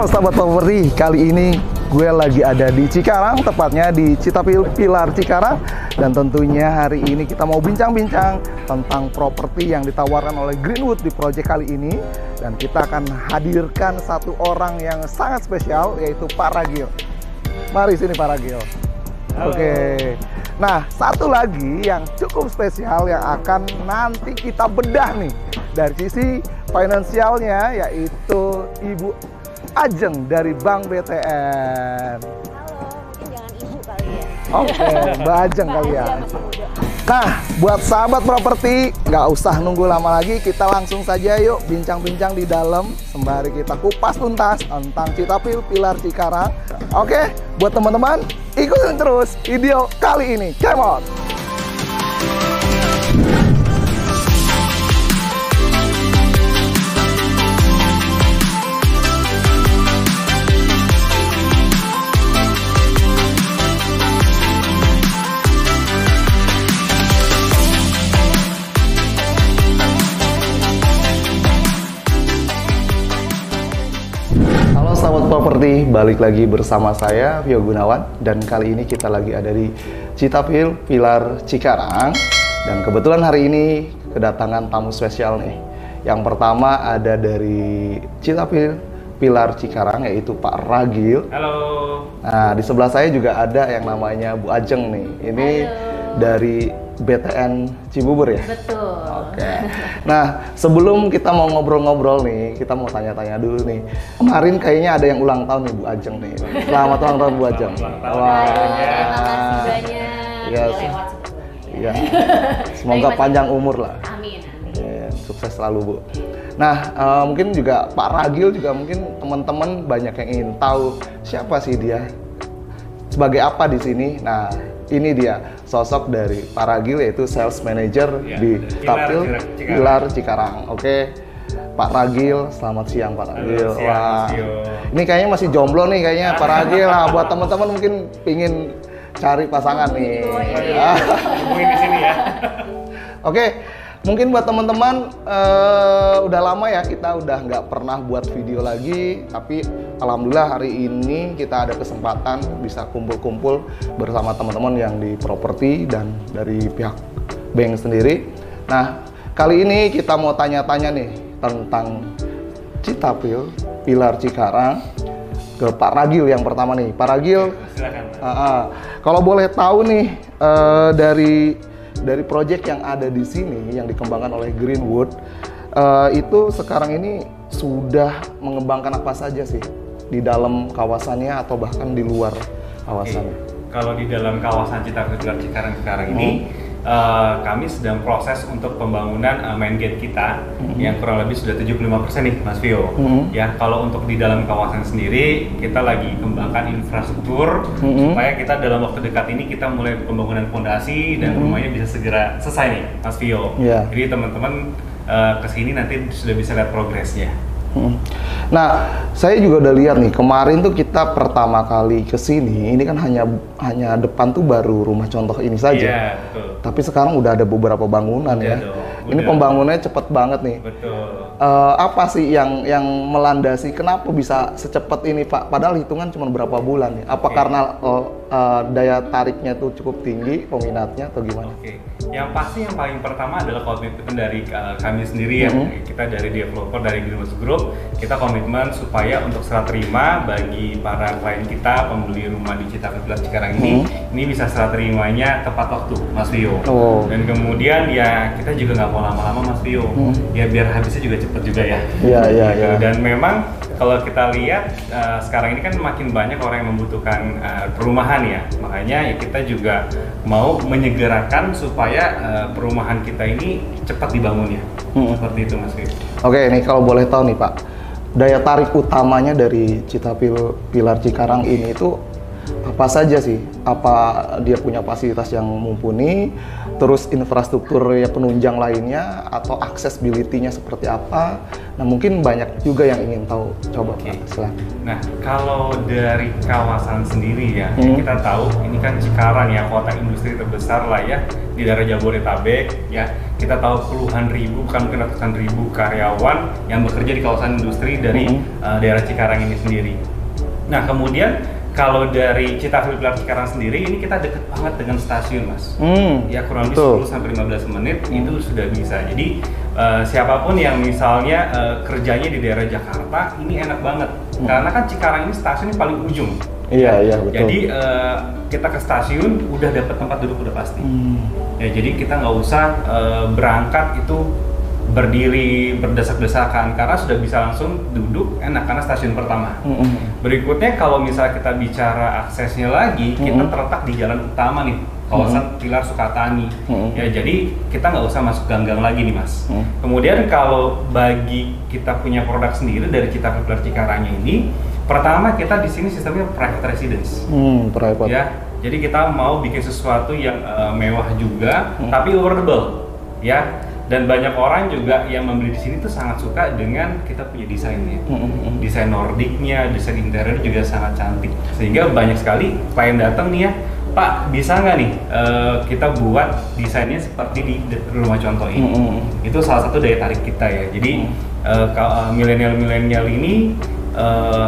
Halo sahabat properti, kali ini gue lagi ada di Cikarang, tepatnya di Citapil Pilar Cikarang. Dan tentunya hari ini kita mau bincang-bincang tentang properti yang ditawarkan oleh Greenwood di proyek kali ini. Dan kita akan hadirkan satu orang yang sangat spesial, yaitu Pak Ragil. Mari sini Pak Ragil. Halo. Oke. Nah, satu lagi yang cukup spesial yang akan nanti kita bedah nih dari sisi finansialnya, yaitu Ibu Ajeng dari Bank BTN. Halo, mungkin jangan ibu kali ya. Oke, Mbak Ajeng kali ya. Masih muda. Nah, buat sahabat properti, nggak usah nunggu lama lagi, kita langsung saja yuk bincang-bincang di dalam sembari kita kupas tuntas tentang Citapil Pilar Cikarang. Oke, buat teman-teman, ikutin terus video kali ini. Come on! Halo sahabat properti, balik lagi bersama saya Vio Gunawan, dan kali ini kita lagi ada di Citapil Pilar Cikarang. Dan kebetulan hari ini kedatangan tamu spesial nih. Yang pertama ada dari Citapil Pilar Cikarang, yaitu Pak Ragil. Halo. Nah, di sebelah saya juga ada yang namanya Bu Ajeng nih. Ini dari BTN Cibubur ya? Betul. Oke. Nah, sebelum kita mau ngobrol-ngobrol nih, kita mau tanya-tanya dulu nih. Kemarin kayaknya ada yang ulang tahun nih Bu Ajeng nih. Selamat ulang tahun Bu Ajeng. Selamat ulang tahun. Wah. Terima kasih banyak. Iya. Udah lewat sebetulnya. Iya. Semoga Tapi panjang umur lah. Amin. Ya, sukses selalu Bu. Nah, mungkin juga Pak Ragil juga mungkin teman-teman banyak yang ingin tahu siapa sih dia, sebagai apa di sini. Nah, ini dia sosok dari Pak Ragil, yaitu sales manager Ya, di Citapil Cikarang. Pilar Cikarang. Oke, Pak Ragil, selamat siang Pak Ragil. Halo, siang, Wah, Mas Vio. ini kayaknya masih jomblo nih kayaknya Pak Ragil lah. Buat teman-teman mungkin pingin cari pasangan nih. Oh, iya. Hubungin di sini ya. Oke, mungkin buat teman-teman udah lama ya kita udah nggak pernah buat video lagi, tapi alhamdulillah hari ini kita ada kesempatan bisa kumpul-kumpul bersama teman-teman yang di properti dan dari pihak bank sendiri. Nah, kali ini kita mau tanya-tanya nih tentang Citapil Pilar Cikarang ke Pak Ragil yang pertama nih. Pak Ragil, Silakan. kalau boleh tahu nih dari proyek yang ada di sini yang dikembangkan oleh Greenwood, itu sekarang ini sudah mengembangkan apa saja sih di dalam kawasannya atau bahkan di luar kawasannya? Kalau di dalam kawasan Citapil Pilar Cikarang sekarang ini, kami sedang proses untuk pembangunan main gate kita yang kurang lebih sudah 75% nih Mas Vio. Ya, kalau untuk di dalam kawasan sendiri kita lagi kembangkan infrastruktur supaya kita dalam waktu dekat ini kita mulai pembangunan fondasi dan rumahnya bisa segera selesai nih Mas Vio. Iya. Jadi teman-teman kesini nanti sudah bisa lihat progresnya. Nah, saya juga udah lihat nih kemarin tuh kita pertama kali ke sini, ini kan hanya depan tuh baru rumah contoh ini saja. Iya, betul. Tapi sekarang udah ada beberapa bangunan Udah ya. dong, Ini udah. pembangunannya cepet banget nih. Betul. Apa sih yang melandasi kenapa bisa secepat ini Pak? Padahal hitungan cuma berapa bulan ya? Apa karena daya tariknya tuh cukup tinggi, peminatnya atau gimana? Oke, yang pasti yang paling pertama adalah komitmen dari kami sendiri ya. Kita dari developer dari Greenwood Group, kita komitmen supaya untuk serah terima bagi para klien kita pembeli rumah di Citapil Pilar Cikarang ini bisa serah terimanya tepat waktu, Mas Vio. Oh. Dan kemudian ya kita juga nggak mau lama-lama, Mas Vio. Ya biar habisnya juga cepet juga ya. Iya, iya, Gitu. iya. Dan memang kalau kita lihat sekarang ini kan makin banyak orang yang membutuhkan perumahan ya, makanya ya kita juga mau menyegerakan supaya perumahan kita ini cepat dibangun ya, seperti itu Mas Vio. Oke, nih kalau boleh tahu nih Pak, daya tarik utamanya dari Citapil Pilar Cikarang ini itu Apa saja sih? Apa dia punya fasilitas yang mumpuni, terus infrastruktur ya penunjang lainnya, atau accessibility-nya seperti apa? Nah, mungkin banyak juga yang ingin tahu. Coba Pak, silakan. Nah, kalau dari kawasan sendiri ya, kita tahu ini kan Cikarang ya, kota industri terbesar lah ya di daerah Jabodetabek ya. Kita tahu puluhan ribu, bukan mungkin ratusan ribu karyawan yang bekerja di kawasan industri dari daerah Cikarang ini sendiri. Nah, kemudian kalau dari Citafil Pilar Cikarang sendiri, ini kita deket banget dengan stasiun, Mas. Ya, kurang lebih 10-15 menit itu sudah bisa. Jadi siapapun yang misalnya kerjanya di daerah Jakarta, ini enak banget. Karena kan Cikarang ini stasiunnya paling ujung. Iya, betul. Jadi kita ke stasiun udah dapat tempat duduk udah pasti. Ya, jadi kita nggak usah berangkat itu berdiri berdesak-desakan, karena sudah bisa langsung duduk enak karena stasiun pertama. Berikutnya kalau misalnya kita bicara aksesnya lagi, kita terletak di jalan utama nih, kawasan Pilar Sukatani. Ya, jadi kita nggak usah masuk gang-gang lagi nih, Mas. Kemudian kalau bagi kita punya produk sendiri dari Citafil Pilar Cikarang ini, pertama kita di sini sistemnya private residence. Private. Ya, jadi kita mau bikin sesuatu yang mewah juga, tapi affordable. Ya. Dan banyak orang juga yang membeli di sini tuh sangat suka dengan kita punya desainnya, desain Nordicnya, desain interior juga sangat cantik. Sehingga banyak sekali klien datang nih ya, Pak bisa nggak nih kita buat desainnya seperti di rumah contoh ini. Itu salah satu daya tarik kita ya. Jadi milenial ini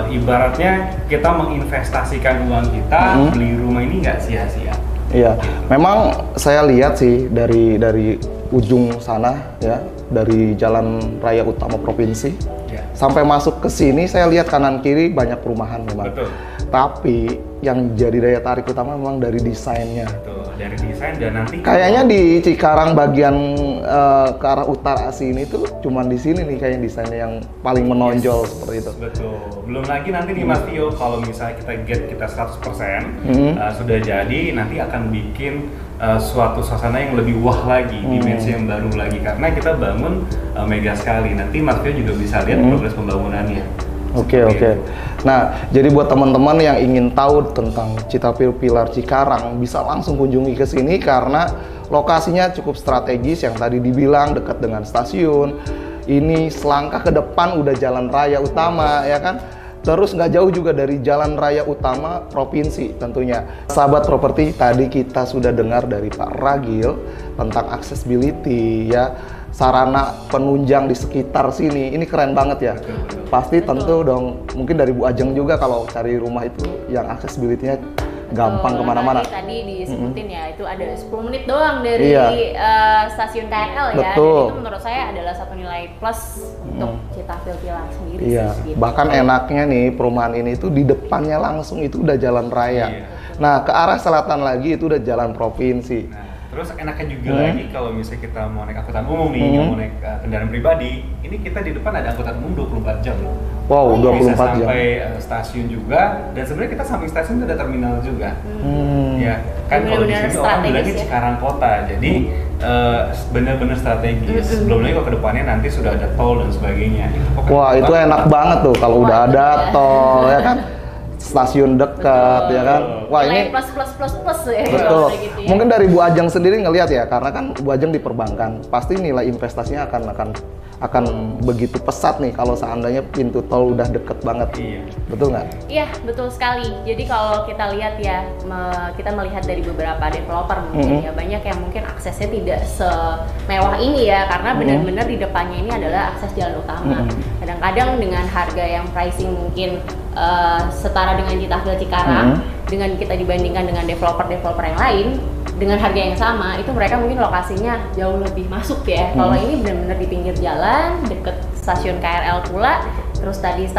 ibaratnya kita menginvestasikan uang kita beli rumah ini nggak sia-sia. Iya, memang saya lihat sih dari ujung sana ya, dari jalan raya utama provinsi sampai masuk ke sini, saya lihat kanan kiri banyak perumahan memang. Betul. Tapi yang jadi daya tarik utama memang dari desainnya. Betul, dari desain dan nanti kayaknya di Cikarang bagian ke arah utara sini tuh cuman di sini nih kayaknya desainnya yang paling menonjol seperti itu. Betul. Belum lagi nanti nih Mas Tio, kalau misalnya kita get kita 100% sudah jadi, nanti akan bikin suatu suasana yang lebih wah lagi, dimensi yang baru lagi, karena kita bangun mega sekali. Nanti Mas Tio juga bisa lihat progres pembangunannya. Oke. Nah, jadi buat teman-teman yang ingin tahu tentang Citafil Pilar Cikarang, bisa langsung kunjungi ke sini karena lokasinya cukup strategis, yang tadi dibilang dekat dengan stasiun. Ini selangkah ke depan udah jalan raya utama, ya kan? Terus nggak jauh juga dari jalan raya utama provinsi tentunya. Sahabat properti, tadi kita sudah dengar dari Pak Ragil tentang accessibility ya, sarana penunjang di sekitar sini. Ini keren banget ya. Pasti tentu dong, mungkin dari Bu Ajeng juga kalau cari rumah itu yang accessibility-nya gampang kemana-mana. Tadi disebutin ya, itu ada 10 menit doang dari stasiun KRL ya. Betul. Dan itu menurut saya adalah satu nilai plus untuk Citafil Pilar sendiri. Iya, sih, gitu. bahkan enaknya nih perumahan ini itu di depannya langsung itu udah jalan raya. Nah, ke arah selatan lagi itu udah jalan provinsi. Nah, terus enaknya juga lagi kalau misalnya kita mau naik angkutan umum nih, mau naik kendaraan pribadi, ini kita di depan ada angkutan umum 24 jam loh. Wow, 24 bisa jam. sampai stasiun juga, dan sebenarnya kita samping stasiun itu ada terminal juga. Ya, kan kalau di sini orang bilangnya Cikarang kota, jadi benar-benar strategis. Belum lagi kalau ke depannya nanti sudah ada tol dan sebagainya. Wah, itu enak banget tuh kalau udah ada tol ya kan. Stasiun dekat ya kan. Wah, ini plus ya. betul. Gitu ya. Mungkin dari Bu Ajeng sendiri ngelihat ya, karena kan Bu Ajeng di perbankan, pasti nilai investasinya akan begitu pesat nih kalau seandainya pintu tol udah deket banget. Iya. Betul nggak? Iya, betul sekali. Jadi kalau kita lihat ya, kita melihat dari beberapa developer mungkin ya, banyak yang mungkin aksesnya tidak semewah ini ya, karena benar-benar di depannya ini adalah akses jalan utama. Kadang-kadang dengan harga yang pricing mungkin setara dengan Citafil Cikarang, dengan kita dibandingkan dengan developer-developer yang lain, dengan harga yang sama, itu mereka mungkin lokasinya jauh lebih masuk ya. Kalau ini benar-benar di pinggir jalan, deket stasiun KRL pula, terus tadi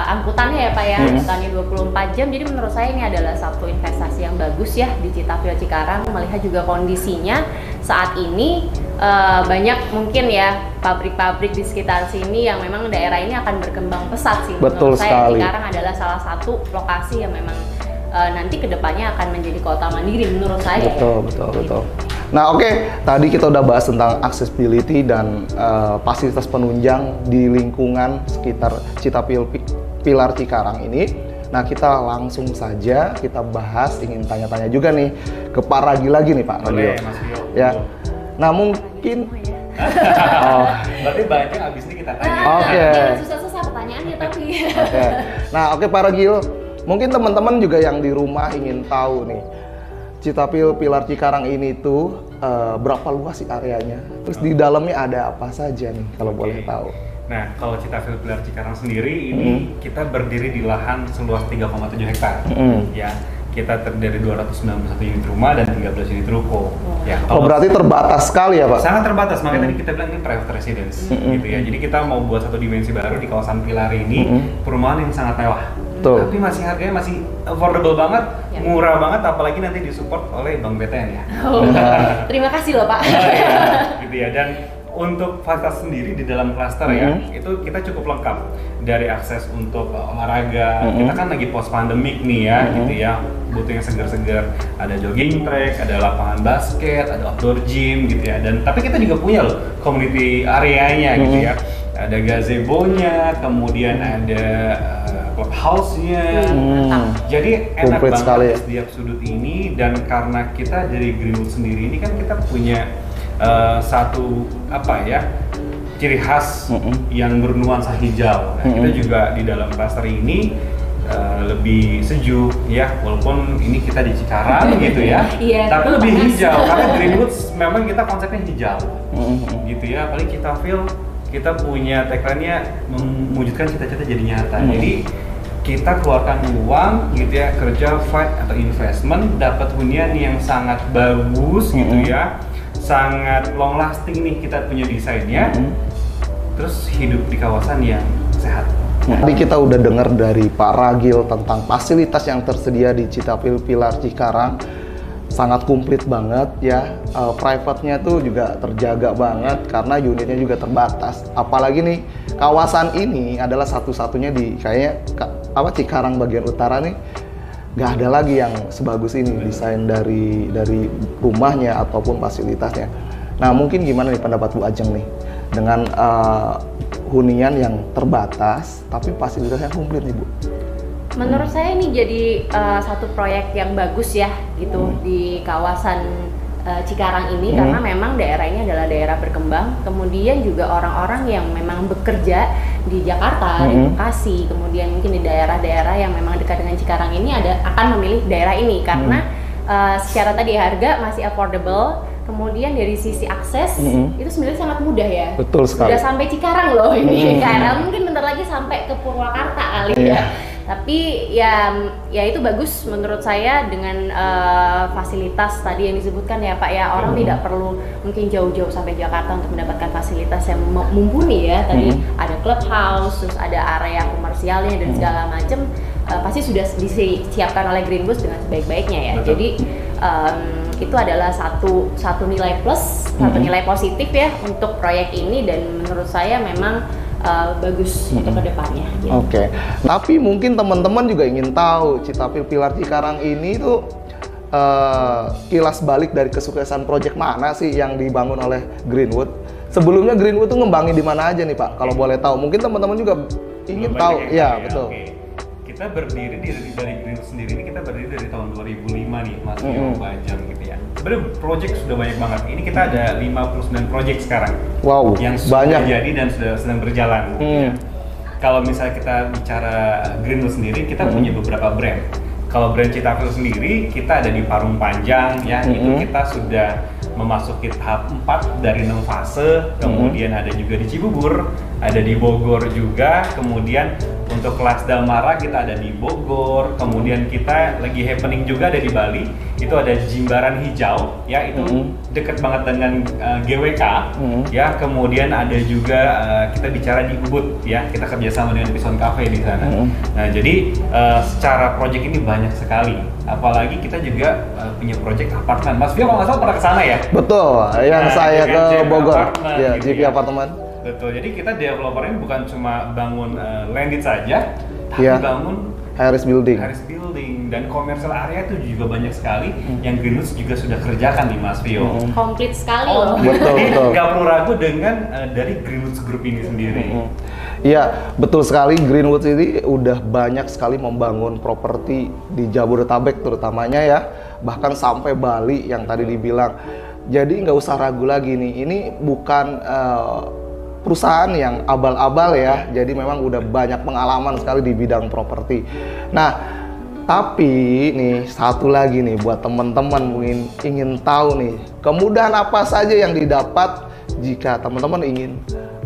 angkutannya ya Pak ya, angkutannya 24 jam, jadi menurut saya ini adalah satu investasi yang bagus ya di Citafil Cikarang. Melihat juga kondisinya saat ini, banyak mungkin ya pabrik-pabrik di sekitar sini yang memang daerah ini akan berkembang pesat sih. Betul menurut saya sekali. Cikarang adalah salah satu lokasi yang memang nanti kedepannya akan menjadi kota mandiri menurut saya. Betul. Nah, oke, tadi kita udah bahas tentang accessibility dan fasilitas penunjang di lingkungan sekitar Citafil Pilar Cikarang ini. Nah, kita langsung saja kita bahas, ingin tanya-tanya juga nih ke Pak Ragi lagi nih Pak Ragi. Boleh, Mas Vio. Ya. Nah, mungkin berarti banyak abis ini kita tanya. Oke. Jangan susah-susah pertanyaannya tapi. Oke. Nah, oke Pak Ragil, mungkin teman-teman juga yang di rumah ingin tahu nih, Citapil Pilar Cikarang ini tuh berapa luas sih areanya? Terus di dalamnya ada apa saja nih kalau boleh tahu? Nah, kalau Citapil Pilar Cikarang sendiri ini kita berdiri di lahan seluas 3,7 hektar. Ya, kita terdiri dari 291 unit rumah dan 13 unit ruko. Ya, Oh, berarti terbatas sekali ya, Pak? Sangat terbatas, makanya tadi kita bilang ini private residence gitu ya. Jadi kita mau buat satu dimensi baru di kawasan Pilar ini, perumahan yang sangat mewah. Betul. Tapi masih harganya masih affordable banget, murah banget, apalagi nanti disupport oleh Bank BTN ya. Oh, terima kasih loh Pak. Gitu ya. Dan untuk fasilitas sendiri di dalam klaster ya, itu kita cukup lengkap. Dari akses untuk olahraga, kita kan lagi post pandemik nih ya, gitu ya, butuh yang segar-segar. Ada jogging track, ada lapangan basket, ada outdoor gym gitu ya. Dan tapi kita juga punya loh community areanya gitu ya. Ada gazebo-nya, kemudian ada clubhouse-nya. Jadi enak Komplit banget sekali ya. di setiap sudut ini, dan karena kita dari Greenwood sendiri ini kan kita punya satu apa ya, ciri khas yang bernuansa hijau. Nah, kita juga di dalam klaster ini lebih sejuk ya, walaupun ini kita di Cikarang gitu ya, tapi lebih hijau karena Greenwood memang kita konsepnya hijau gitu ya. Apalagi kita punya tagline-nya mewujudkan cita-cita jadi nyata. Jadi kita keluarkan uang gitu ya, kerja, fight atau investment, dapat hunian yang sangat bagus gitu ya, sangat long lasting nih, kita punya desainnya, terus hidup di kawasan yang sehat. Tadi kita udah dengar dari Pak Ragil tentang fasilitas yang tersedia di Citapil Pilar Cikarang, sangat komplit banget ya. Private-nya tuh juga terjaga banget karena unitnya juga terbatas. Apalagi nih kawasan ini adalah satu-satunya di kayaknya Cikarang bagian utara nih, nggak ada lagi yang sebagus ini desain dari rumahnya ataupun fasilitasnya. Nah, mungkin gimana nih pendapat Bu Ajeng nih dengan hunian yang terbatas tapi fasilitasnya komplit nih Bu? Menurut saya ini jadi satu proyek yang bagus ya gitu di kawasan Cikarang ini, karena memang daerah ini adalah daerah berkembang, kemudian juga orang-orang yang memang bekerja di Jakarta, di Bekasi, kemudian mungkin di daerah-daerah yang memang dekat dengan Cikarang ini akan memilih daerah ini karena secara tadi harga masih affordable. Kemudian dari sisi akses itu sebenarnya sangat mudah ya. Betul sekali. Sudah sampai Cikarang loh ini. Karena mungkin bentar lagi sampai ke Purwakarta kali ya. Tapi ya itu bagus menurut saya dengan fasilitas tadi yang disebutkan ya Pak ya. Orang tidak perlu mungkin jauh-jauh sampai Jakarta untuk mendapatkan fasilitas yang mumpuni ya. Tadi ada clubhouse, terus ada area komersialnya dan segala macam. Pasti sudah disiapkan oleh Greenwood dengan sebaik-baiknya ya. Betul. Jadi itu adalah satu nilai plus, satu nilai positif ya untuk proyek ini, dan menurut saya memang bagus untuk kedepannya. Gitu. Oke. Tapi mungkin teman-teman juga ingin tahu Citapil Pilar Cikarang ini tuh kilas balik dari kesuksesan proyek mana sih yang dibangun oleh Greenwood? Sebelumnya Greenwood tuh ngembangin di mana aja nih Pak? Kalau boleh tahu, mungkin teman-teman juga ingin tahu. Ya, betul. Okay. Kita berdiri dari Greenwood sendiri ini, kita berdiri dari tahun 2005 nih, Mas Vio, Bajang gitu ya. Sebenarnya project sudah banyak banget. Ini kita ada 59 project sekarang. Wow, yang sudah banyak. jadi dan sudah sedang berjalan. Gitu ya. Kalau misalnya kita bicara Greenwood sendiri, kita punya beberapa brand. Kalau brand Citapil sendiri, kita ada di Parung Panjang ya, itu kita sudah memasuki tahap 4 dari 6 fase, kemudian ada juga di Cibubur, ada di Bogor juga, kemudian untuk kelas Damara kita ada di Bogor, kemudian kita lagi happening juga ada di Bali, itu ada Jimbaran Hijau, ya itu deket banget dengan GWK, ya kemudian ada juga kita bicara di Ubud, ya kita kerjasama dengan Pison Cafe di sana. Nah jadi secara project ini banyak sekali, apalagi kita juga punya project apartemen. Mas Vio kalau nggak salah pernah ke sana ya? Betul, yang saya ke Bogor, ya gitu JP Apartemen. Betul, jadi kita developer ini bukan cuma bangun landed saja, tapi bangun Harris Building. Dan komersial area itu juga banyak sekali yang Greenwood juga sudah kerjakan nih Mas Vio. Komplit sekali loh. Betul. Nggak perlu ragu dengan dari Greenwood Group ini sendiri. Iya, betul sekali. Greenwood ini udah banyak sekali membangun properti di Jabodetabek terutamanya ya, bahkan sampai Bali yang tadi dibilang. Jadi nggak usah ragu lagi nih, ini bukan perusahaan yang abal-abal ya, jadi memang udah banyak pengalaman sekali di bidang properti. Nah, tapi nih satu lagi nih buat teman-teman mungkin ingin tahu nih, kemudahan apa saja yang didapat jika teman-teman ingin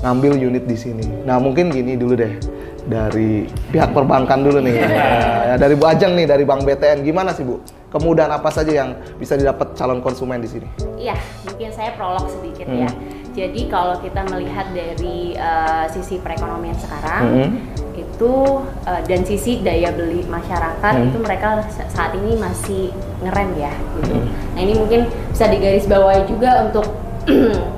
ngambil unit di sini. Nah, mungkin gini dulu deh, dari pihak perbankan dulu nih. Ya, dari Bu Ajeng nih, dari Bank BTN, gimana sih Bu? Kemudahan apa saja yang bisa didapat calon konsumen di sini? Iya, mungkin saya prolog sedikit ya. Jadi kalau kita melihat dari sisi perekonomian sekarang, itu dan sisi daya beli masyarakat, itu mereka saat ini masih ngerem ya gitu. Nah, ini mungkin bisa digarisbawahi juga untuk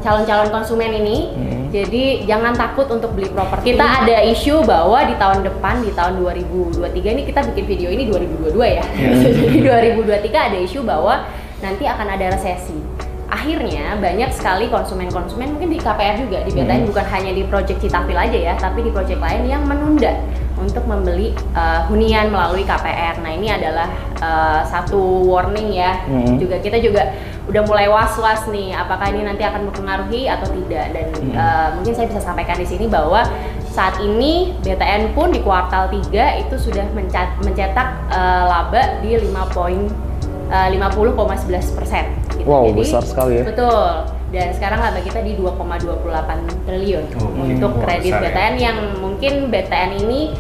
calon-calon konsumen ini. Jadi jangan takut untuk beli properti. Kita ada isu bahwa di tahun depan, di tahun 2023 ini, kita bikin video ini 2022 ya. Jadi 2023 ada isu bahwa nanti akan ada resesi. Akhirnya banyak sekali konsumen-konsumen, mungkin di KPR juga, di BTN, bukan hanya di project Citafil aja ya, tapi di project lain yang menunda untuk membeli hunian melalui KPR. Nah, ini adalah satu warning ya. Kita juga udah mulai was-was nih, apakah ini nanti akan mempengaruhi atau tidak. Dan mungkin saya bisa sampaikan di sini bahwa saat ini BTN pun di kuartal 3 itu sudah mencetak laba di 50,11%. Gitu. Wow, jadi, besar sekali ya. Betul. Dan sekarang laba kita di 2,28 triliun untuk kredit BTN ya. Yang mungkin BTN ini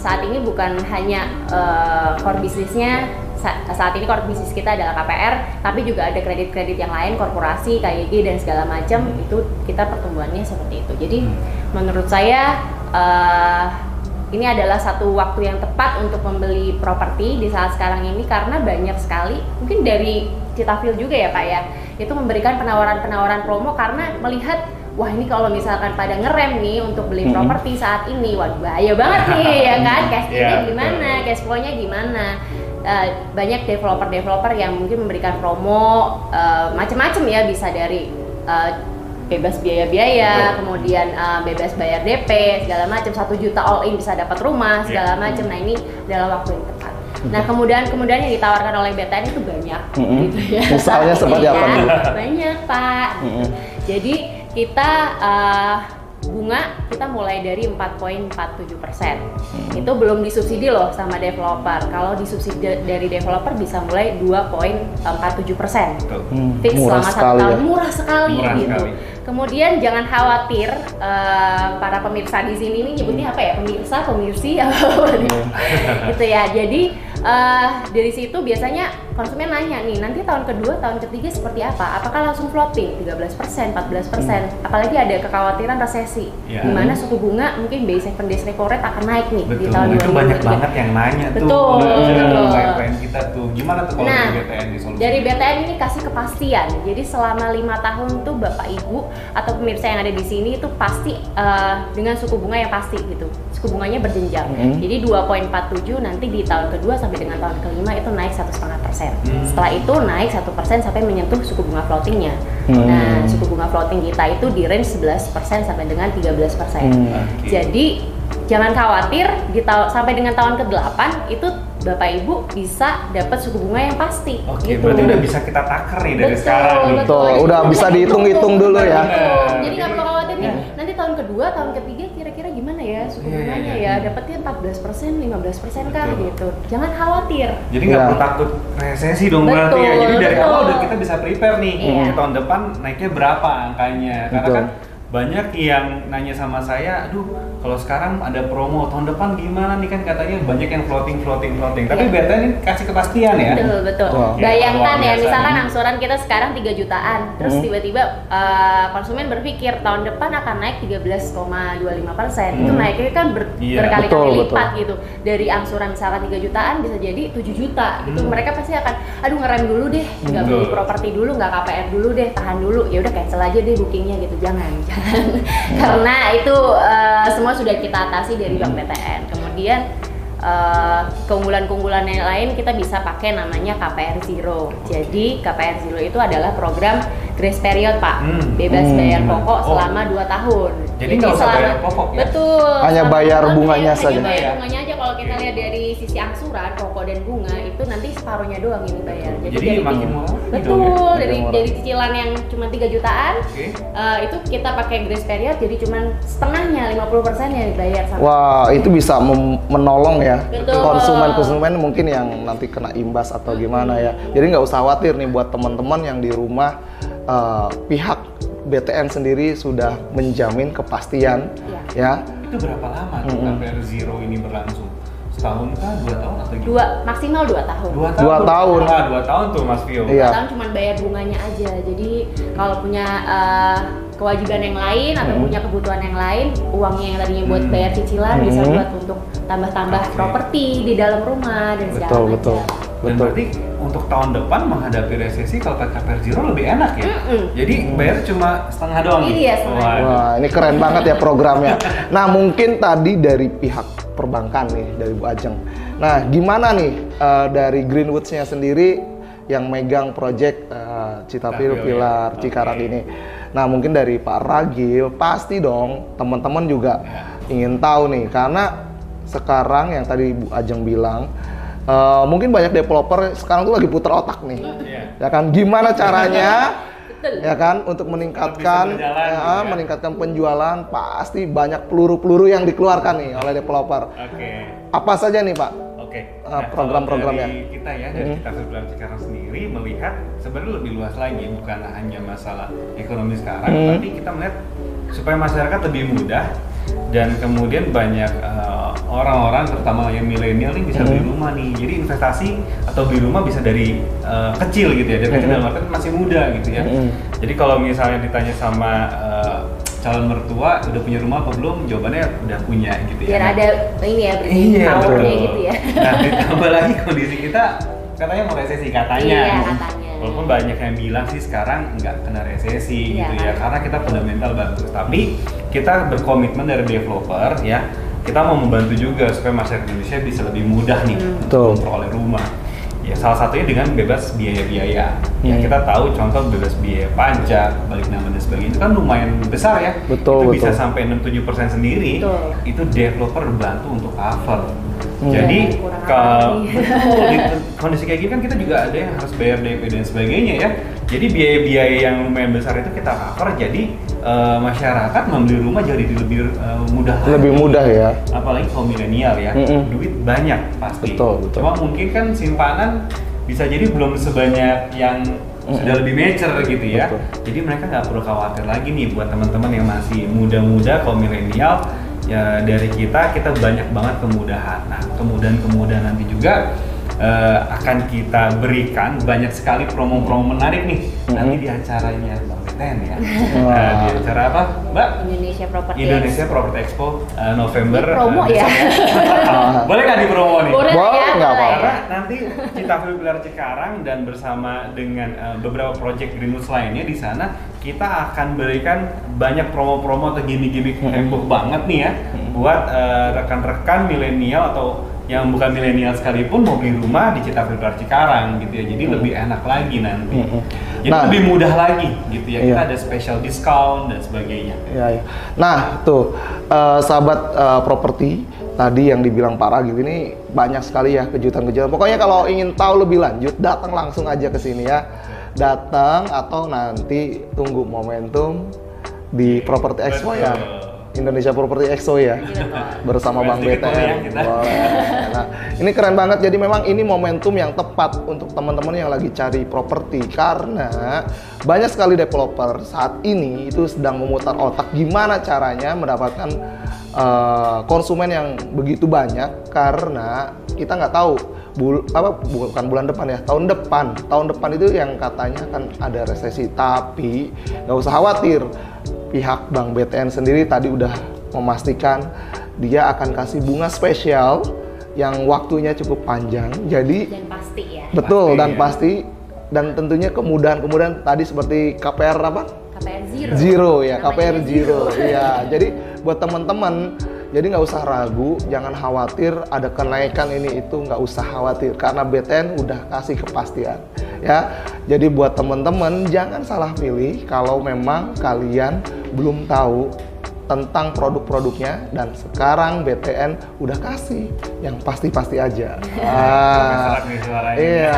saat ini bukan hanya core bisnisnya. Saat ini core bisnis kita adalah KPR, tapi juga ada kredit-kredit yang lain, korporasi, KYG dan segala macam. Itu kita pertumbuhannya seperti itu. Jadi menurut saya ini adalah satu waktu yang tepat untuk membeli properti di saat sekarang ini, karena banyak sekali, mungkin dari Citafil juga ya Pak ya, itu memberikan penawaran-penawaran promo karena melihat, wah ini kalau misalkan pada ngerem nih untuk beli properti saat ini, waduh bahaya banget nih ya kan, cash flow-nya gimana, cash flow-nya gimana. Banyak developer-developer yang mungkin memberikan promo macam-macam ya, bisa dari bebas biaya-biaya, kemudian bebas bayar DP, segala macam, 1 juta all in bisa dapat rumah, segala macam. Nah, ini adalah waktu yang tepat. Nah, kemudahan yang ditawarkan oleh BTN itu banyak, gitu ya. Misalnya seperti apa nih? Banyak Pak. Jadi kita bunga kita mulai dari 4,47%. Itu belum disubsidi loh sama developer. Kalau disubsidi dari developer bisa mulai 2,47%. Fix selama 1 tahun, ya? Murah sekali gitu. Kemudian jangan khawatir, para pemirsa di sini ini nyebutnya apa ya? Pemirsi gitu ya. Jadi dari situ biasanya konsumen nanya nih, nanti tahun kedua, tahun ketiga seperti apa? Apakah langsung floating 13%, 14%? Apalagi ada kekhawatiran resesi, di mana suku bunga mungkin BI 7 days repo rate akan naik nih di tahun 2023. Itu banyak banget yang nanya betul. Klien kita tuh gimana tuh kalau dari BTN disolusi? Dari BTN ini kasih kepastian. Jadi selama 5 tahun tuh Bapak Ibu atau pemirsa yang ada di sini itu pasti dengan suku bunga yang pasti gitu. Suku bunganya berjenjang. Jadi 2,47 nanti di tahun kedua sampai dengan tahun kelima itu naik 1,5%. Setelah itu naik 1% sampai menyentuh suku bunga floatingnya. Nah, suku bunga floating kita itu di range 11% sampai dengan 13%. Jadi jangan khawatir sampai dengan tahun ke-8 itu Bapak Ibu bisa dapat suku bunga yang pasti. Gitu. Berarti udah bisa kita taker nih dari sekarang. Betul, udah bisa dihitung-hitung dulu ya. Jadi nggak perlu khawatir nih, nanti tahun kedua, tahun ketiga kira-kira gimana ya suku bunganya ya, dapetnya 14%, 15% kah gitu. Jangan khawatir. Jadi nggak perlu takut resesi dong berarti ya. Jadi dari awal udah kita bisa prepare nih, tahun depan naiknya berapa angkanya. Karena kan banyak yang nanya sama saya, aduh kalau sekarang ada promo tahun depan gimana nih, kan katanya banyak yang floating. Tapi BTN ini kasih kepastian ya. Betul. Bayangkan ya, misalkan angsuran kita sekarang 3 jutaan, terus tiba-tiba konsumen berpikir tahun depan akan naik 13,25%. Itu naiknya kan berkali-kali lipat gitu. Dari angsuran misalkan 3 jutaan bisa jadi 7 juta gitu. Mereka pasti akan, aduh ngerem dulu deh, nggak beli properti dulu, nggak KPR dulu deh, tahan dulu. Ya udah cancel aja deh bookingnya gitu. Jangan. Karena itu semua sudah kita atasi dari Bank BTN. Kemudian keunggulan-keunggulan yang lain kita bisa pakai namanya KPR Zero. Jadi KPR Zero itu adalah program grace period Pak, bebas bayar pokok selama 2 tahun. Jadi nggak usah bayar pokok ya? Betul. Hanya bayar bunganya saja. Hanya bayar bunganya aja. Kalau kita lihat dari sisi angsuran pokok dan bunga itu nanti separuhnya doang ini bayar. Jadi makin murah. Betul. Dari cicilan yang cuma 3 jutaan, itu kita pakai grace period jadi cuma setengahnya 50% yang dibayar. Wah, itu bisa menolong ya. Betul. Konsumen mungkin yang nanti kena imbas atau gimana ya. Jadi nggak usah khawatir nih buat teman-teman yang di rumah, pihak BTN sendiri sudah menjamin kepastian ya. Itu berapa lama tuh KPR Zero ini berlangsung? Setahun kah? 2 tahun atau gimana? Maksimal 2 tahun. 2 tahun. Wah, 2 tahun tuh Mas Vio. 2 tahun cuma bayar bunganya aja. Jadi kalau punya kewajiban yang lain atau punya kebutuhan yang lain, uangnya yang tadinya buat bayar cicilan bisa buat untuk tambah-tambah properti di dalam rumah dan segala macam. Betul. Dan berarti untuk tahun depan menghadapi resesi kalau pakai KPR Zero lebih enak ya? Jadi bayar cuma setengah doang nih? Iya, setengah. Wah, ini keren banget ya programnya. Nah, mungkin tadi dari pihak perbankan nih, dari Bu Ajeng. Nah, gimana nih dari Greenwoods-nya sendiri yang megang project Citapil Pilar Cikarang ini? Nah, mungkin dari Pak Ragil, pasti dong teman-teman juga ingin tahu nih, karena sekarang yang tadi Bu Ajeng bilang, mungkin banyak developer sekarang tuh lagi putar otak nih, ya kan? Gimana caranya, ya kan, untuk meningkatkan, meningkatkan penjualan? Pasti banyak peluru-peluru yang dikeluarkan nih oleh developer. Apa saja nih Pak? Program-programnya? Dari kita ya, dari Citapil Pilar Cikarang sendiri melihat sebenarnya lebih luas lagi, bukan hanya masalah ekonomi sekarang, tapi kita melihat supaya masyarakat lebih mudah. Dan kemudian banyak orang-orang terutama yang milenial nih bisa beli rumah nih. Jadi investasi atau beli rumah bisa dari kecil gitu ya. Dari kecil dalam artian masih muda gitu ya. Jadi kalau misalnya ditanya sama calon mertua udah punya rumah apa belum? Jawabannya udah punya gitu ya. Biar ada ini ya, powernya gitu ya. Nah, ditambah lagi kondisi kita katanya mau resesi katanya. Iya, katanya. Walaupun banyak yang bilang sih sekarang nggak kena resesi gitu ya, karena kita fundamental bagus. Tapi kita berkomitmen dari developer ya, kita mau membantu juga supaya masyarakat Indonesia bisa lebih mudah nih untuk memperoleh rumah. Ya salah satunya dengan bebas biaya-biaya. Ya kita tahu contoh bebas biaya pajak, balik nama dan sebagainya itu kan lumayan besar ya. Itu bisa sampai 6-7% sendiri. Itu developer bantu untuk cover. Jadi di kondisi kayak gini kan kita juga ada yang harus bayar DP dan sebagainya ya. Jadi biaya-biaya yang lumayan besar itu kita cover. Jadi masyarakat membeli rumah jadi lebih mudah. Lebih mudah ya. Apalagi kalau milenial ya, duit banyak pasti. Betul. Cuma mungkin kan simpanan bisa jadi belum sebanyak yang sudah lebih mature gitu ya. Jadi mereka nggak perlu khawatir lagi nih buat teman-teman yang masih muda-muda, kalau milenial. Ya dari kita banyak banget kemudahan. Nah kemudahan nanti juga akan kita berikan banyak sekali promo-promo menarik nih nanti di acaranya Bang BTN ya. Di acara apa Mbak? Indonesia Property Expo November. Promo ya? Boleh nggak di promo nih? Boleh ya. Karena nanti Citapil Pilar Cikarang dan bersama dengan beberapa project Greenwoods lainnya di sana kita akan berikan banyak promo-promo atau gimmick-gimmick heboh banget nih ya buat rekan-rekan milenial atau yang bukan milenial sekalipun mau beli rumah di Citapil Pilar Cikarang gitu ya. Jadi lebih enak lagi nanti. Jadi lebih mudah lagi gitu ya. Kita ada special discount dan sebagainya. Nah, tuh sahabat properti tadi yang dibilang Pak Ragil ini banyak sekali ya kejutan-kejutan. Pokoknya kalau ingin tahu lebih lanjut datang langsung aja ke sini ya. Datang atau nanti tunggu momentum di Property Expo ya. Indonesia Property Expo ya, bersama Bang BTN. Nah, ini keren banget. Jadi memang ini momentum yang tepat untuk teman-teman yang lagi cari properti, karena banyak sekali developer saat ini itu sedang memutar otak gimana caranya mendapatkan konsumen yang begitu banyak, karena kita nggak tahu bukan bulan depan ya, tahun depan itu yang katanya akan ada resesi. Tapi nggak usah khawatir, pihak Bank BTN sendiri tadi udah memastikan dia akan kasih bunga spesial yang waktunya cukup panjang. Jadi dan pasti ya. Betul, pasti dan tentunya kemudahan tadi seperti KPR apa? KPR Zero ya, KPR Zero. Iya, jadi buat teman-teman, jadi nggak usah ragu, jangan khawatir ada kenaikan ini itu, nggak usah khawatir karena BTN udah kasih kepastian. ya. Jadi buat teman-teman jangan salah pilih kalau memang kalian belum tahu tentang produk-produknya, dan sekarang BTN udah kasih yang pasti-pasti aja. Iya.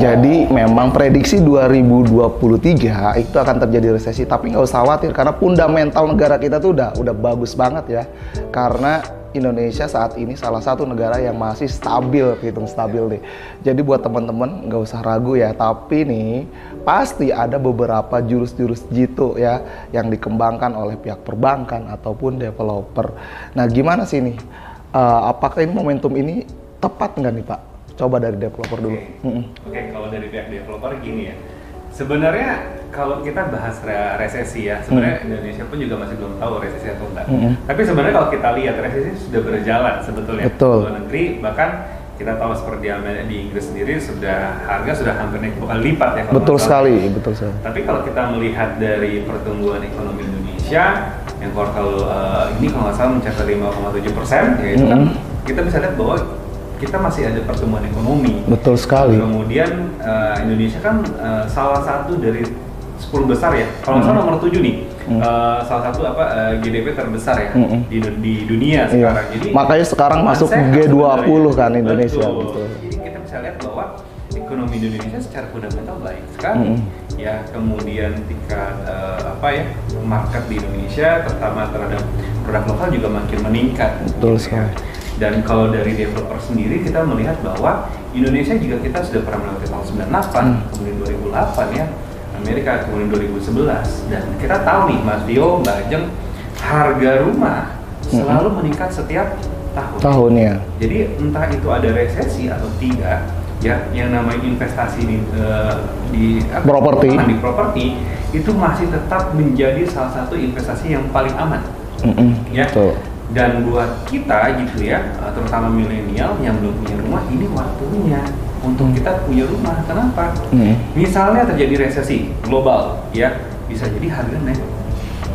Jadi memang prediksi 2023 itu akan terjadi resesi, tapi nggak usah khawatir karena fundamental negara kita tuh udah bagus banget ya. Karena Indonesia saat ini salah satu negara yang masih stabil, hitung stabil nih. Jadi buat teman-teman nggak usah ragu ya. Tapi nih pasti ada beberapa jurus-jurus jitu ya yang dikembangkan oleh pihak perbankan ataupun developer. Nah gimana sih nih? Apakah ini momentum ini tepat nggak nih Pak? Coba dari developer dulu. Oke, kalau dari pihak developer gini ya. Sebenarnya kalau kita bahas resesi ya, sebenarnya Indonesia pun juga masih belum tahu resesi atau enggak. Tapi sebenarnya kalau kita lihat resesi sudah berjalan sebetulnya. Betul. Luar negeri bahkan kita tahu seperti di Inggris sendiri harga sudah hampir naik 2 kali lipat ya. Betul sekali, betul sekali. Tapi kalau kita melihat dari pertumbuhan ekonomi Indonesia yang kuartal ini kalau nggak salah mencapai 5,7%, ya itu kan kita bisa lihat bahwa kita masih ada pertumbuhan ekonomi. Betul sekali. Kemudian Indonesia kan salah satu dari 10 besar ya. Kalau nggak salah nomor 7 nih. Salah satu GDP terbesar ya di dunia sekarang. Jadi makanya sekarang masuk G20 kan Indonesia. Betul. Jadi kita bisa lihat bahwa ekonomi Indonesia secara fundamental baik sekali. Ya, kemudian tingkat market di Indonesia terutama terhadap produk lokal juga makin meningkat. Betul sekali. Dan kalau dari developer sendiri kita melihat bahwa Indonesia juga kita sudah pernah melewati tahun 98, kemudian 2008 ya, Amerika kemudian 2011, dan kita tahu nih Mas Dio, Mbak Ajeng, harga rumah selalu meningkat setiap tahunnya. Jadi entah itu ada resesi atau tidak, ya yang namanya investasi di properti itu masih tetap menjadi salah satu investasi yang paling aman. Ya. Betul. Dan buat kita gitu ya, terutama milenial yang belum punya rumah, ini waktunya untuk kita punya rumah. Kenapa? Misalnya terjadi resesi global, ya bisa jadi harga naik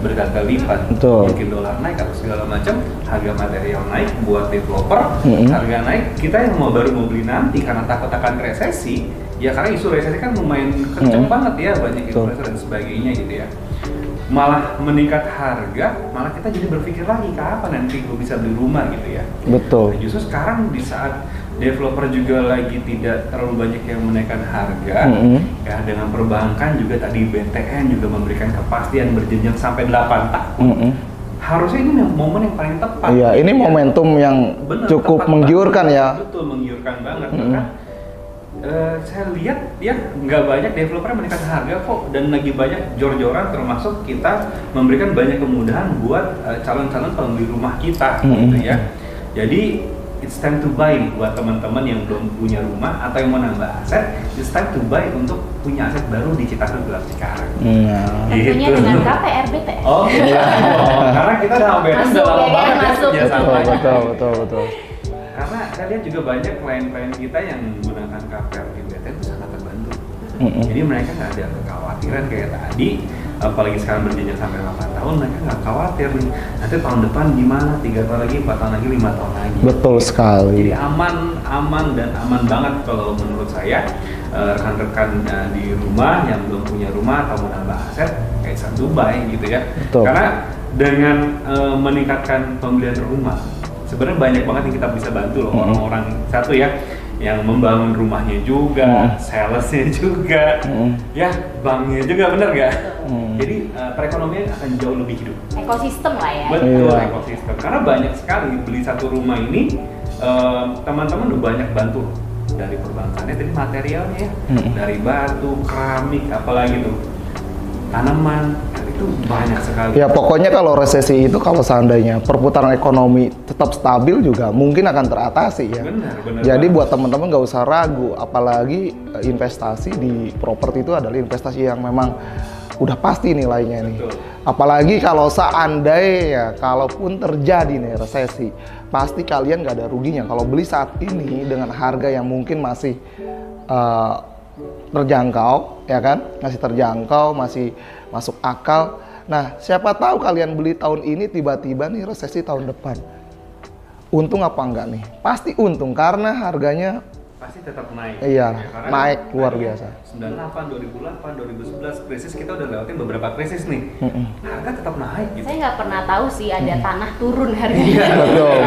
berkali-kali lipat. Mungkin dolar naik atau segala macam, harga material naik buat developer, harga naik. Kita yang baru mau beli nanti karena takut akan resesi, ya karena isu resesi kan lumayan kenceng banget ya, banyak investor dan sebagainya gitu ya. Malah meningkat harga, malah kita jadi berpikir lagi kapan nanti gue bisa beli rumah gitu ya. Betul. Nah, justru sekarang di saat developer juga lagi tidak terlalu banyak yang menaikkan harga, ya dengan perbankan juga tadi BTN juga memberikan kepastian berjenjang sampai 8 tahun. Harusnya ini momen yang paling tepat. Iya, ini momentum yang cukup menggiurkan ya. Betul, menggiurkan banget. Saya lihat ya nggak banyak developer yang menaikkan harga kok, dan lagi banyak jor-joran, termasuk kita memberikan banyak kemudahan buat calon-calon pembeli rumah kita gitu ya. Jadi it's time to buy buat teman-teman yang belum punya rumah atau yang mau nambah aset, it's time to buy untuk punya aset baru di Citarum Gelap Cikarang. Tentunya dengan KPRBT. Oh iya, karena kita udah lama banget ya kerjasamanya. Betul. Karena saya lihat juga banyak klien-klien kita yang menggunakan KPRBT itu sangat terbantu. Jadi mereka nggak ada kekhawatiran kayak tadi, apalagi sekarang berjenjang sampai 8 tahun, mereka nggak khawatir nih nanti tahun depan gimana, 3 tahun lagi, 4 tahun lagi, 5 tahun lagi. Betul sekali. Jadi aman banget kalau menurut saya. Rekan-rekan di rumah yang belum punya rumah atau mau nambah aset kayak Dubai gitu ya. Betul. Karena dengan meningkatkan pembelian rumah, sebenarnya banyak banget yang kita bisa bantu loh, orang-orang satu ya yang membangun rumahnya juga, salesnya juga, ya banknya juga, bener gak? Jadi perekonomian akan jauh lebih hidup. Ekosistem lah ya. Betul, ekosistem. Karena banyak sekali beli satu rumah ini, teman-teman udah banyak bantu dari perbankannya, dari materialnya, dari batu, keramik, apalagi tuh tanaman. Itu banyak sekali. Ya pokoknya kalau resesi itu, kalau seandainya perputaran ekonomi tetap stabil juga mungkin akan teratasi ya. Benar. Jadi buat teman-teman nggak usah ragu, apalagi investasi di properti itu adalah investasi yang memang udah pasti nilainya nih. Betul. Apalagi kalau seandainya kalaupun terjadi nih resesi, pasti kalian nggak ada ruginya kalau beli saat ini dengan harga yang mungkin masih terjangkau, ya kan? Masih terjangkau, masih masuk akal. Nah, siapa tahu kalian beli tahun ini tiba-tiba nih resesi tahun depan. Untung apa enggak nih? Pasti untung karena harganya pasti tetap naik. Iya, Karena naik luar biasa. 98, 2008, 2011 krisis kita udah lewatin beberapa krisis nih. Harga tetap naik gitu. Saya nggak pernah tahu sih ada tanah turun harganya.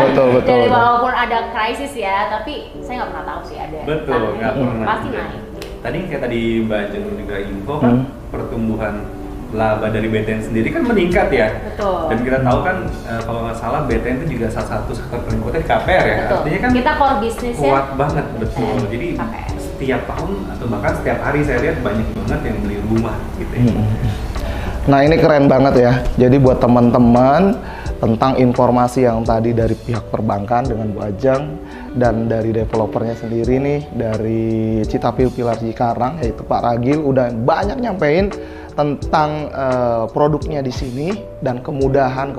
Betul. Jadi walaupun ada krisis ya, tapi saya nggak pernah tahu sih ada. Betul, nggak pernah. Pasti naik. Tadi kayak tadi Mbak Ajeng juga info kan pertumbuhan laba dari BTN sendiri kan meningkat ya. Betul. Dan kita tahu kan kalau nggak salah BTN itu juga salah satu sektor paling kuat di KPR ya. Betul. Artinya kan Kita core bisnis ya. kuat banget, betul. Jadi KPR. setiap tahun atau bahkan setiap hari saya lihat banyak banget yang beli rumah gitu ya. Nah ini keren banget ya. Jadi buat teman-teman tentang informasi yang tadi dari pihak perbankan dengan Bu Ajeng dan dari developernya sendiri nih dari Citapil Pilar Cikarang yaitu Pak Ragil udah banyak nyampein tentang produknya di sini dan kemudahan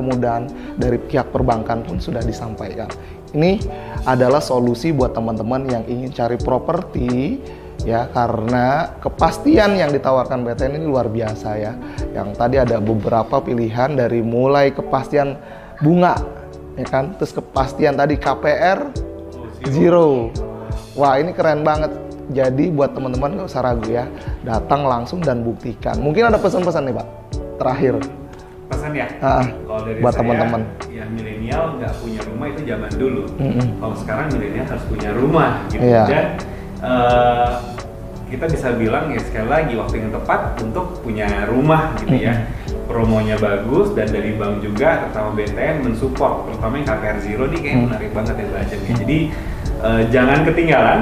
dari pihak perbankan pun sudah disampaikan. Ini adalah solusi buat teman-teman yang ingin cari properti ya, karena kepastian yang ditawarkan BTN ini luar biasa ya. Yang tadi ada beberapa pilihan dari mulai kepastian bunga ya kan, terus kepastian tadi KPR zero. Wah, ini keren banget. Jadi buat teman-teman nggak usah ragu ya, datang langsung dan buktikan. Mungkin ada pesan-pesan nih Pak, terakhir. Pesan ya? Kalau dari buat saya, teman-teman. Ya milenial nggak punya rumah itu zaman dulu. Kalau sekarang milenial harus punya rumah gitu. Iya. Dan kita bisa bilang ya sekali lagi waktu yang tepat untuk punya rumah gitu ya. Promonya bagus dan dari bank juga terutama BTN mensupport, terutama yang KPR Zero nih kayak menarik banget ya Mbak Ajeng ya. Jadi jangan ketinggalan.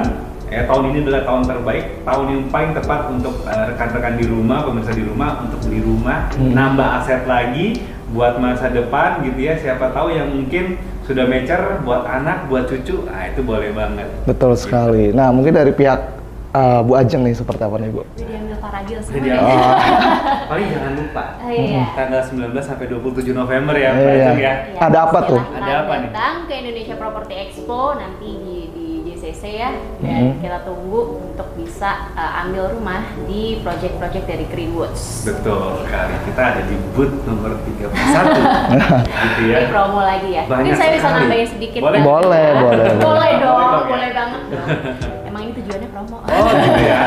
Ya, tahun ini adalah tahun terbaik, tahun yang paling tepat untuk rekan-rekan di rumah, pemirsa di rumah untuk beli rumah, nambah aset lagi buat masa depan gitu ya. Siapa tahu yang mungkin sudah mature buat anak, buat cucu, nah itu boleh banget. Betul sekali. Nah mungkin dari pihak Bu Ajeng nih seperti apa nih Bu? Jadi ambil Pak Ragil Jadi semua. paling jangan lupa Iya. tanggal 19 sampai 27 November ya Mbak Iya. Ajeng ya. Ya, Ada apa tuh? silahkan Ada apa nih? datang ke Indonesia Property Expo nanti di JCC ya, dan kita tunggu untuk bisa ambil rumah di project-project dari Greenwoods. Betul sekali, kita ada di booth nomor 31 gitu ya. Ini promo lagi ya. Banyak Mungkin saya bisa sekali. nambahin sedikit. Boleh? kan? Boleh. Boleh dong, Boleh, boleh banget dong. Emang ini tujuannya promo. Oh gitu ya.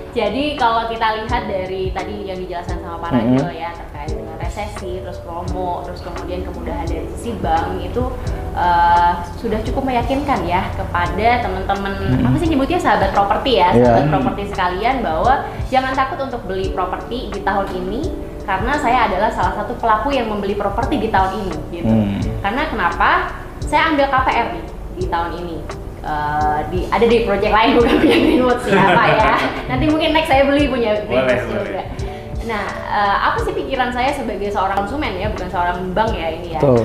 Jadi kalau kita lihat dari tadi yang dijelaskan sama Pak Ragil ya terkait dengan resesi, terus promo, terus kemudian kemudahan dari sisi bank itu sudah cukup meyakinkan ya kepada teman-teman apa sih nyebutnya sahabat properti ya, sahabat properti sekalian bahwa jangan takut untuk beli properti di tahun ini karena saya adalah salah satu pelaku yang membeli properti di tahun ini gitu. Karena kenapa? Saya ambil KPR nih di tahun ini. Ada di project lain bukan punya Greenwoods ya Pak ya. Nanti mungkin next saya beli punya Greenwoods juga. Nah, apa sih pikiran saya sebagai seorang konsumen ya, bukan seorang bank ya ini ya. Betul.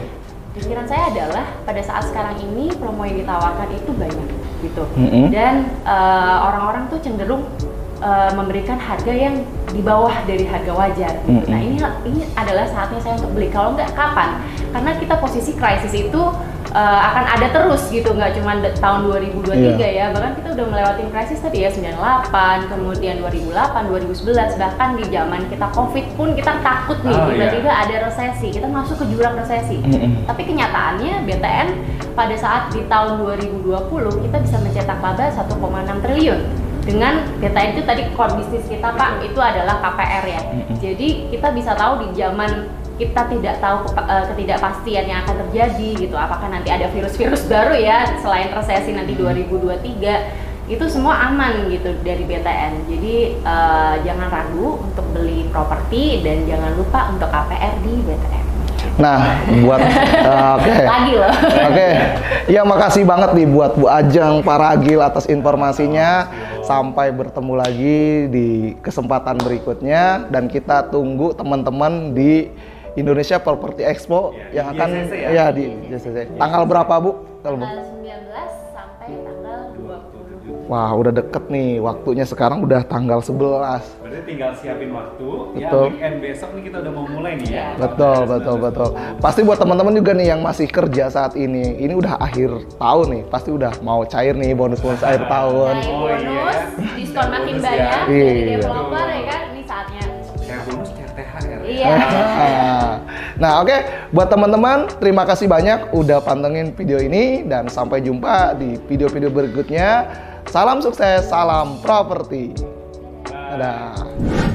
Pikiran saya adalah pada saat sekarang ini promo yang ditawarkan itu banyak gitu. Dan orang-orang tuh cenderung memberikan harga yang di bawah dari harga wajar. Nah ini adalah saatnya saya untuk beli. Kalau nggak kapan? Karena kita posisi krisis itu akan ada terus gitu, nggak cuma tahun 2023 ya, bahkan kita udah melewati krisis tadi ya 98, kemudian 2008, 2011, bahkan di zaman kita COVID pun kita takut nih tiba-tiba ada resesi, kita masuk ke jurang resesi. Tapi kenyataannya BTN pada saat di tahun 2020 kita bisa mencetak laba 1,6 triliun. Dengan BTN itu tadi core bisnis kita Pak, itu adalah KPR ya. Jadi kita bisa tahu di zaman kita tidak tahu ketidakpastian yang akan terjadi gitu, apakah nanti ada virus-virus baru ya selain resesi nanti 2023, itu semua aman gitu dari BTN. Jadi jangan ragu untuk beli properti dan jangan lupa untuk KPR di BTN. Nah, buat Lagi loh. Ya makasih banget nih buat Bu Ajeng, Pak Ragil atas informasinya. Sampai bertemu lagi di kesempatan berikutnya dan kita tunggu teman-teman di Indonesia Property Expo yang akan di JCC. Tanggal berapa Bu? Tanggal 19 sampai tanggal 20. Wah, udah deket nih waktunya, sekarang udah tanggal 11. Berarti tinggal siapin waktu. Betul. Ya weekend besok nih kita udah mau mulai nih ya. Betul. Pasti buat teman-teman juga nih yang masih kerja saat ini udah akhir tahun nih, pasti udah mau cair nih bonus-bonus akhir tahun. Bonus, diskon makin Bonus banyak ya. dari developer ya kan, ini saatnya. Share bonus, share THR. Iya. Nah, oke. Buat teman-teman, terima kasih banyak udah pantengin video ini dan sampai jumpa di video-video berikutnya. Salam sukses, salam properti. Dadah.